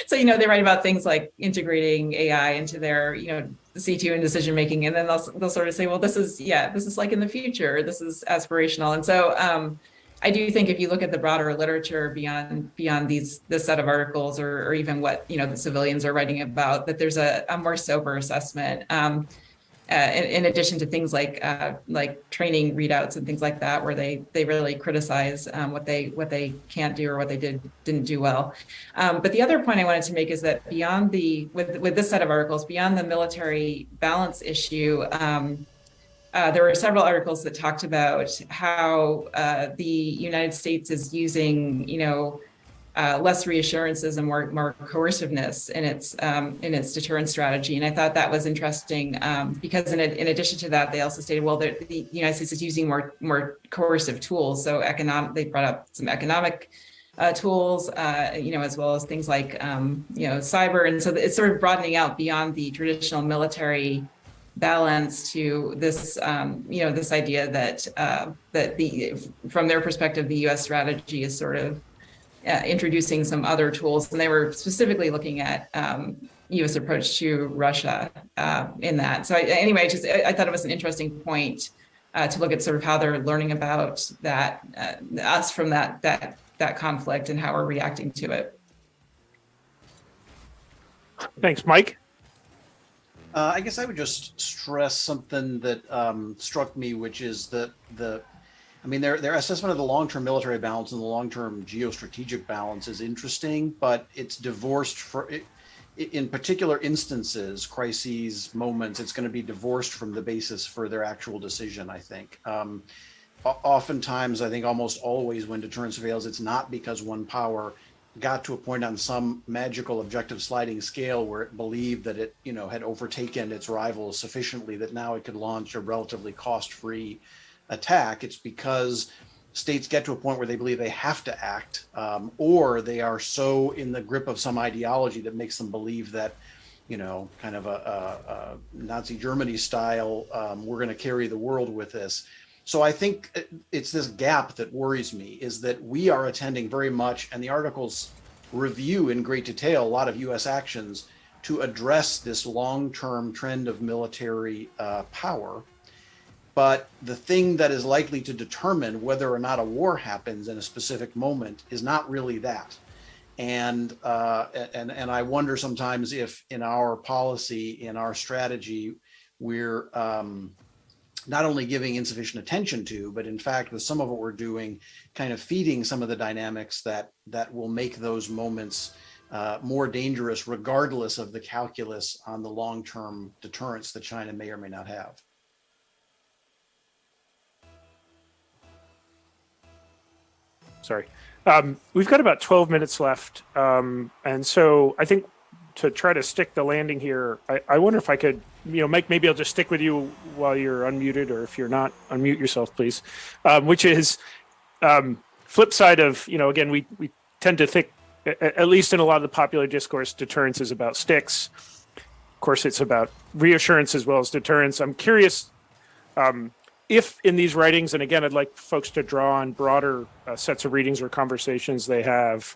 D: they write about things like integrating AI into their, C2 and decision making, and then they'll sort of say, well, this is like in the future, this is aspirational. And so I do think if you look at the broader literature beyond this set of articles or even what the civilians are writing about, that there's a more sober assessment. In addition to things like training readouts and things like that, where they really criticize what they can't do or what they didn't do well. But the other point I wanted to make is that beyond with this set of articles, beyond the military balance issue. There were several articles that talked about how the United States is using, less reassurances and more coerciveness in its deterrence strategy. And I thought that was interesting because in addition to that, they also stated, well, the United States is using more coercive tools. So they brought up some economic tools, as well as things like, cyber. And so it's sort of broadening out beyond the traditional military balance to this, this idea that from their perspective, the U.S. strategy is sort of introducing some other tools, and they were specifically looking at U.S. approach to Russia in that. So I thought it was an interesting point to look at sort of how they're learning about that us from that conflict and how we're reacting to it.
B: Thanks, Mike.
G: I guess I would just stress something that struck me, which is that their assessment of the long-term military balance and the long-term geostrategic balance is interesting, but it's divorced in particular instances, crises, moments, it's going to be divorced from the basis for their actual decision, I think. Oftentimes, I think almost always when deterrence fails, it's not because one power got to a point on some magical objective sliding scale where it believed that it, had overtaken its rivals sufficiently that now it could launch a relatively cost-free attack. It's because states get to a point where they believe they have to act, or they are so in the grip of some ideology that makes them believe that, kind of a Nazi Germany style, we're going to carry the world with this. So I think it's this gap that worries me, is that we are attending very much, and the articles review in great detail a lot of U.S. actions to address this long-term trend of military power. But the thing that is likely to determine whether or not a war happens in a specific moment is not really that. And I wonder sometimes if in our policy, in our strategy, we're not only giving insufficient attention to, but in fact, with some of what we're doing, kind of feeding some of the dynamics that will make those moments more dangerous, regardless of the calculus on the long-term deterrence that China may or may not have.
B: Sorry. We've got about 12 minutes left. And so I think to try to stick the landing here, I wonder if I could, Mike, maybe I'll just stick with you while you're unmuted, or if you're not, unmute yourself, please. Which is flip side of, again, we tend to think, at least in a lot of the popular discourse, deterrence is about sticks. Of course, it's about reassurance as well as deterrence. I'm curious if in these writings, and again, I'd like folks to draw on broader sets of readings or conversations they have.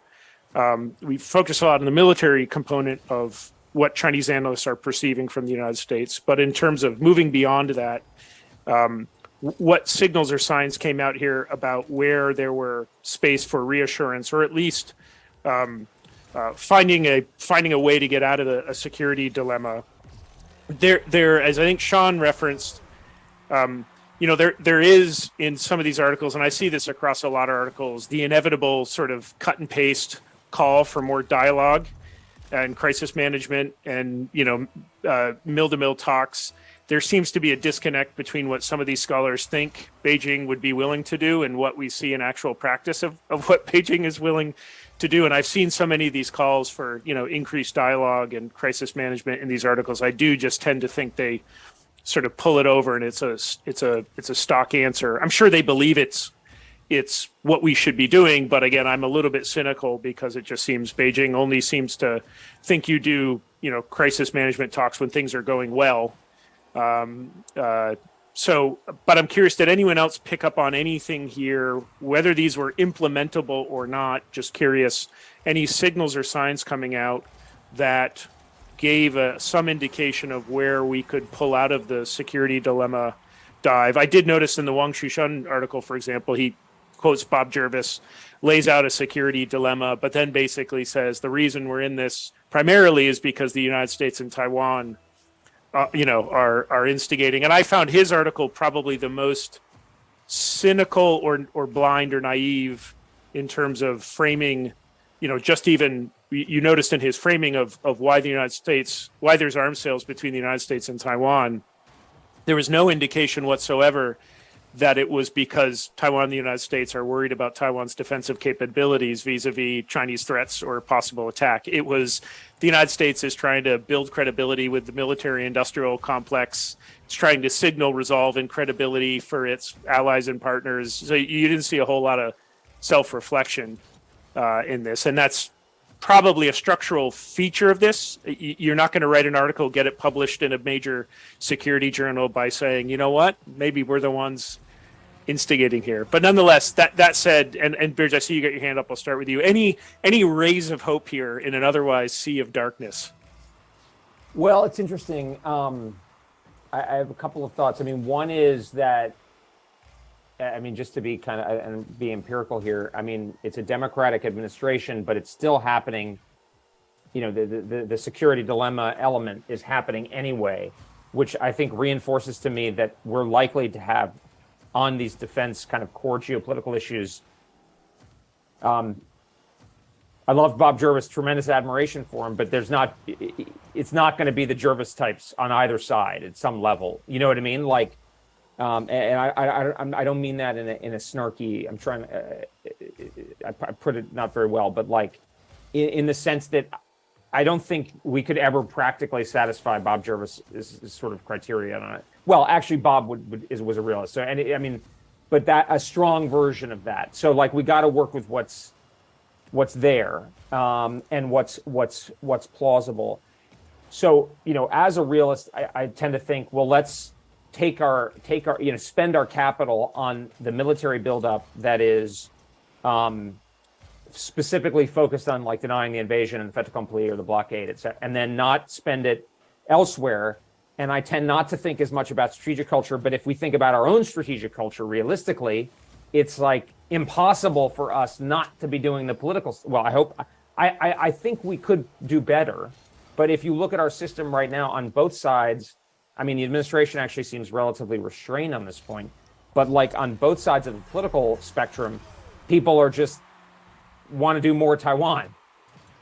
B: We focus a lot on the military component of what Chinese analysts are perceiving from the United States. But in terms of moving beyond that, what signals or signs came out here about where there were space for reassurance, or at least finding a way to get out of a security dilemma? There, as I think Sean referenced, there is in some of these articles, and I see this across a lot of articles, the inevitable sort of cut and paste call for more dialogue and crisis management and mill-to-mill talks. there seems to be a disconnect between what some of these scholars think Beijing would be willing to do and what we see in actual practice of what Beijing is willing to do. And I've seen so many of these calls for, increased dialogue and crisis management in these articles. I do just tend to think they sort of pull it over, and it's a stock answer. I'm sure they believe it's what we should be doing, but again, I'm a little bit cynical because it just seems Beijing only seems to think you do, crisis management talks when things are going well. But I'm curious, did anyone else pick up on anything here, whether these were implementable or not? Just curious, any signals or signs coming out that gave some indication of where we could pull out of the security dilemma dive. I did notice in the Wang Shushan article, for example, he quotes Bob Jervis, lays out a security dilemma, but then basically says the reason we're in this primarily is because the United States and Taiwan are instigating. And I found his article probably the most cynical or blind or naive in terms of framing, just even you noticed in his framing of why the United States, why there's arms sales between the United States and Taiwan, there was no indication whatsoever that it was because Taiwan and the United States are worried about Taiwan's defensive capabilities vis-a-vis Chinese threats or possible attack. It was the United States is trying to build credibility with the military-industrial complex. It's trying to signal resolve and credibility for its allies and partners. So you didn't see a whole lot of self-reflection in this, and that's probably a structural feature of this. You're not going to write an article, get it published in a major security journal by saying, you know what, maybe we're the ones instigating here. But nonetheless, that said, and Birge, I see you got your hand up. I'll start with you. Any rays of hope here in an otherwise sea of darkness?
F: Well, it's interesting. I have a couple of thoughts. I mean, one is that, just to be kind of and be empirical here, it's a Democratic administration, but it's still happening. The security dilemma element is happening anyway, which I think reinforces to me that we're likely to have on these defense kind of core geopolitical issues. I love Bob Jervis, tremendous admiration for him, but it's not going to be the Jervis types on either side at some level. You know what I mean? Like, I don't mean that in a snarky. I'm trying. I put it not very well, but like in the sense that I don't think we could ever practically satisfy Bob Jervis' sort of criteria on it. Well, actually, Bob was a realist. So, but that a strong version of that. So, like, we got to work with what's there and what's plausible. So, as a realist, I tend to think, well, let's spend our capital on the military buildup that is specifically focused on like denying the invasion and the fait accompli or the blockade, etc., and then not spend it elsewhere. And I tend not to think as much about strategic culture, but if we think about our own strategic culture realistically, it's like impossible for us not to be doing the political. Well, I think we could do better, but if you look at our system right now on both sides, the administration actually seems relatively restrained on this point, but like on both sides of the political spectrum, people are just want to do more Taiwan.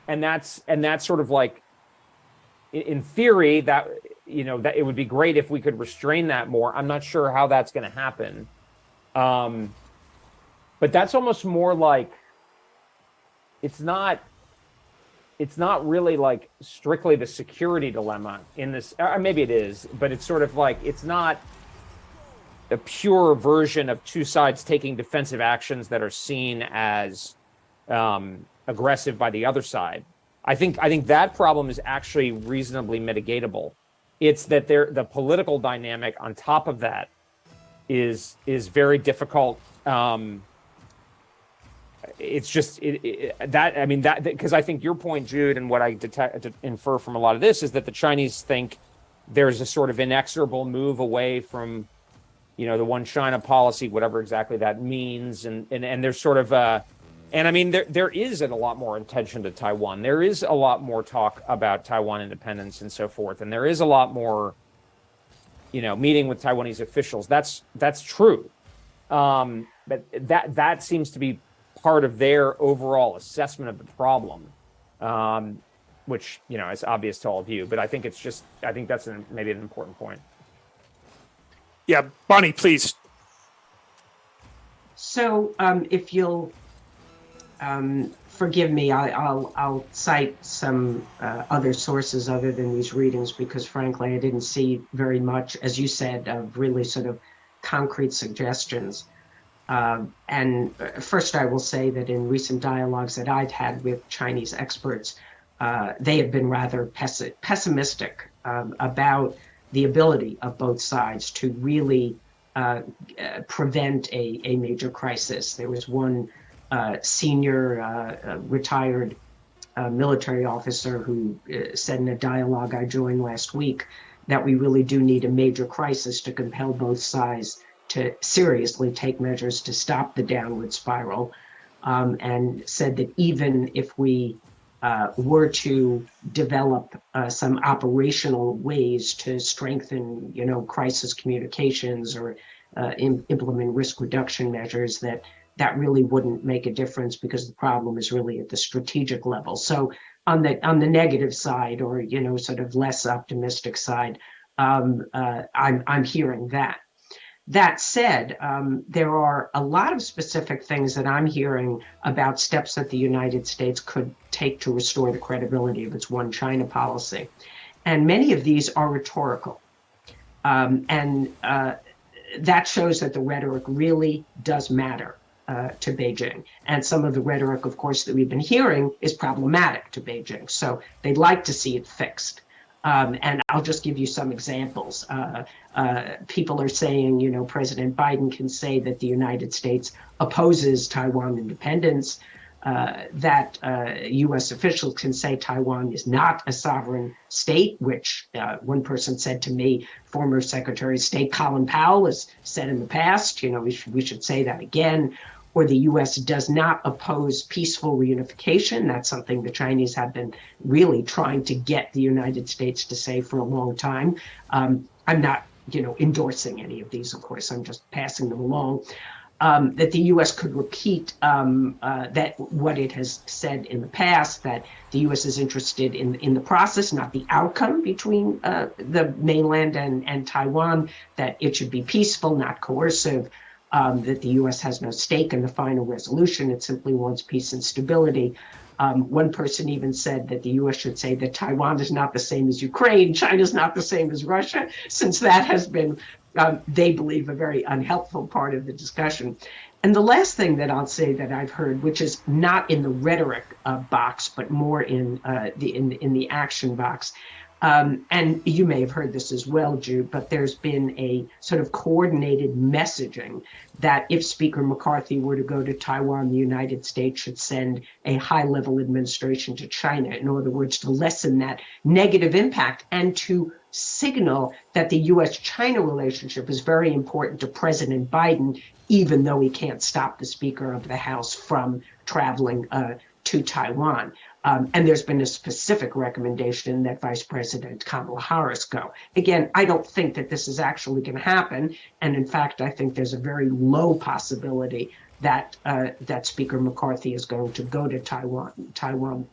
F: And that's sort of like, in theory, that it would be great if we could restrain that more. I'm not sure how that's going to happen. But that's almost more like, it's not really like strictly the security dilemma in this, or maybe it is, but it's sort of like, it's not a pure version of two sides taking defensive actions that are seen as aggressive by the other side. I think that problem is actually reasonably mitigatable. It's that the political dynamic on top of that is very difficult. It's just because I think your point, Jude, and what I infer from a lot of this is that the Chinese think there's a sort of inexorable move away from, the one China policy, whatever exactly that means, and there's sort of there is a lot more attention to Taiwan. There is a lot more talk about Taiwan independence and so forth, and there is a lot more, meeting with Taiwanese officials. That's true, but that seems to be part of their overall assessment of the problem, which is obvious to all of you. But I think that's maybe an important point.
B: Yeah, Bonnie, please.
E: So if you'll forgive me, I'll cite some other sources other than these readings, because frankly, I didn't see very much, as you said, of really sort of concrete suggestions. And first, I will say that in recent dialogues that I've had with Chinese experts, they have been rather pessimistic about the ability of both sides to really prevent a major crisis. There was one senior retired military officer who said in a dialogue I joined last week that we really do need a major crisis to compel both sides to seriously take measures to stop the downward spiral, and said that even if we were to develop some operational ways to strengthen, crisis communications or implement risk reduction measures, that really wouldn't make a difference because the problem is really at the strategic level. So on the negative side, or sort of less optimistic side, I'm hearing that. That said, there are a lot of specific things that I'm hearing about steps that the United States could take to restore the credibility of its one China policy. And many of these are rhetorical. And that shows that the rhetoric really does matter to Beijing. And some of the rhetoric, of course, that we've been hearing is problematic to Beijing. So they'd like to see it fixed. And I'll just give you some examples. People are saying, President Biden can say that the United States opposes Taiwan independence, that U.S. officials can say Taiwan is not a sovereign state, which one person said to me, former Secretary of State Colin Powell has said in the past, we should say that again. Or the U.S. does not oppose peaceful reunification. That's something the Chinese have been really trying to get the United States to say for a long time. I'm not, endorsing any of these, of course. I'm just passing them along. That the U.S. could repeat that what it has said in the past, that the U.S. is interested in the process, not the outcome between the mainland and Taiwan, that it should be peaceful, not coercive. That the U.S. has no stake in the final resolution. It simply wants peace and stability. One person even said that the U.S. should say that Taiwan is not the same as Ukraine, China is not the same as Russia, since that has been, they believe, a very unhelpful part of the discussion. And the last thing that I'll say that I've heard, which is not in the rhetoric box, but more in the action box, and you may have heard this as well, Jude, but there's been a sort of coordinated messaging that if Speaker McCarthy were to go to Taiwan, the United States should send a high-level administration to China, in other words, to lessen that negative impact and to signal that the U.S.-China relationship is very important to President Biden, even though he can't stop the Speaker of the House from traveling to Taiwan. And there's been a specific recommendation that Vice President Kamala Harris go. Again, I don't think that this is actually going to happen. And in fact, I think there's a very low possibility that that Speaker McCarthy is going to go to Taiwan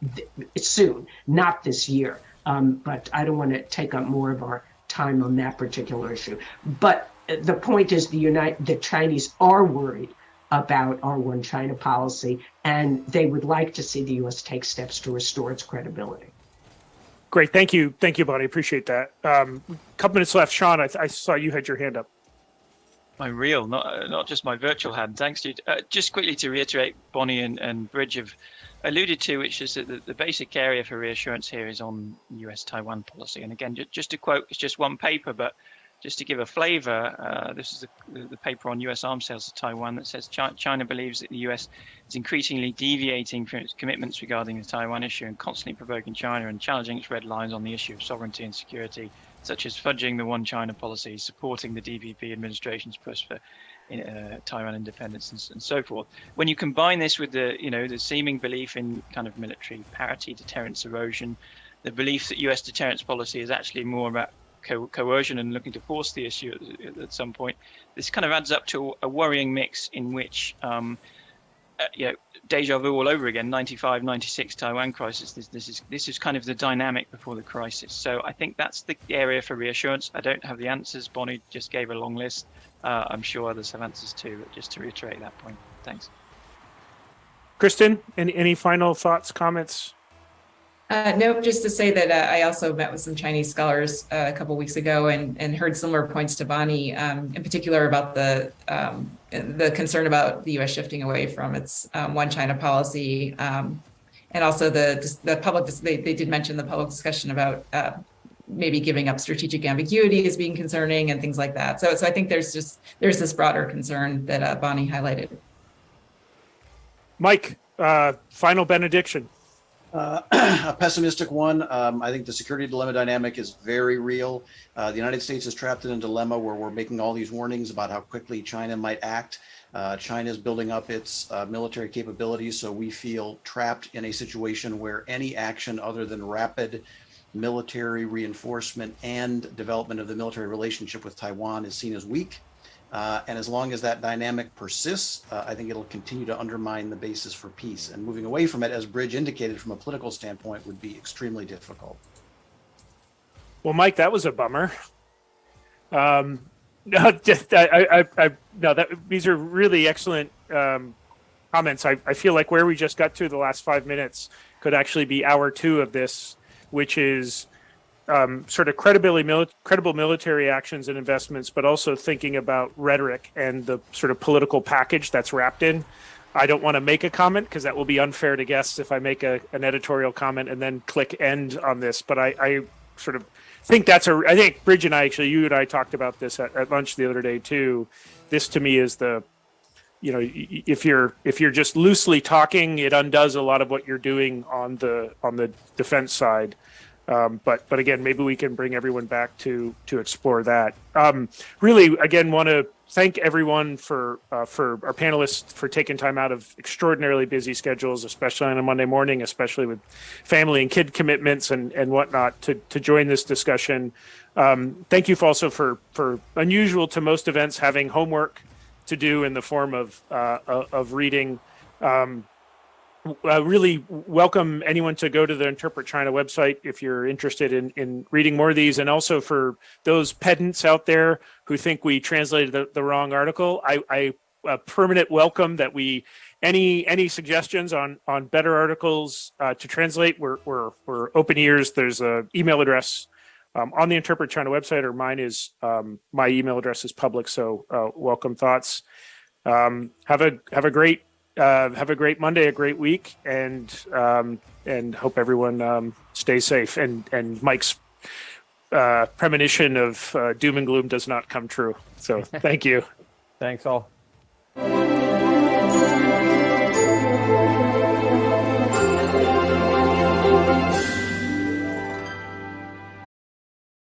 E: soon, not this year. But I don't want to take up more of our time on that particular issue. But the point is the Chinese are worried about our one China policy, and they would like to see the U.S. take steps to restore its credibility.
B: Great. Thank you, Bonnie. Appreciate that. Couple minutes left. Sean, I saw you had your hand up.
C: My real, not just my virtual hand. Thanks, dude. Just quickly to reiterate, Bonnie and Bridge have alluded to, which is that the basic area for reassurance here is on U.S.-Taiwan policy. And again, just to quote, it's just one paper, but just to give a flavor, this is the paper on U.S. arms sales to Taiwan that says China believes that the U.S. is increasingly deviating from its commitments regarding the Taiwan issue and constantly provoking China and challenging its red lines on the issue of sovereignty and security, such as fudging the one China policy, supporting the DPP administration's push for Taiwan independence, and so forth. When you combine this with the seeming belief in kind of military parity, deterrence erosion, the belief that U.S. deterrence policy is actually more about coercion and looking to force the issue at some point, this kind of adds up to a worrying mix in which deja vu all over again. 95, 96 Taiwan crisis. This is kind of the dynamic before the crisis. So I think that's the area for reassurance. I don't have the answers. Bonnie just gave a long list. I'm sure others have answers too, but just to reiterate that point. Thanks.
B: Kristen, any final thoughts, comments?
D: No, just to say that I also met with some Chinese scholars a couple weeks ago and heard similar points to Bonnie, in particular about the concern about the U.S. shifting away from its one China policy, and also the public. They did mention the public discussion about maybe giving up strategic ambiguity as being concerning and things like that. So I think there's this broader concern that Bonnie highlighted.
B: Mike, final benediction.
G: A pessimistic one. I think the security dilemma dynamic is very real. The United States is trapped in a dilemma where we're making all these warnings about how quickly China might act. China is building up its military capabilities, so we feel trapped in a situation where any action other than rapid military reinforcement and development of the military relationship with Taiwan is seen as weak. And as long as that dynamic persists, I think it'll continue to undermine the basis for peace. And moving away from it, as Bridge indicated, from a political standpoint, would be extremely difficult.
B: Well, Mike, that was a bummer. These are really excellent comments. I feel like where we just got to the last 5 minutes could actually be hour 2 of this, which is sort of credible military actions and investments, but also thinking about rhetoric and the sort of political package that's wrapped in. I don't want to make a comment because that will be unfair to guests if I make an editorial comment and then click end on this. But I sort of think I think Bridge and I, actually, you and I talked about this at lunch the other day too. This to me is if you're just loosely talking, it undoes a lot of what you're doing on the defense side. But again, maybe we can bring everyone back to explore that. Really, again, want to thank everyone for our panelists for taking time out of extraordinarily busy schedules, especially on a Monday morning, especially with family and kid commitments and whatnot, to join this discussion. Thank you also for unusual to most events having homework to do in the form of reading. Really welcome anyone to go to the Interpret China website if you're interested in reading more of these, and also for those pedants out there who think we translated the wrong article. I permanent welcome that any suggestions on better articles to translate. We're open ears. There's an email address on the Interpret China website, or mine is my email address is public. So welcome thoughts. Have a great Monday, a great week, and hope everyone stays safe. And Mike's premonition of doom and gloom does not come true. So thank you.
F: Thanks all.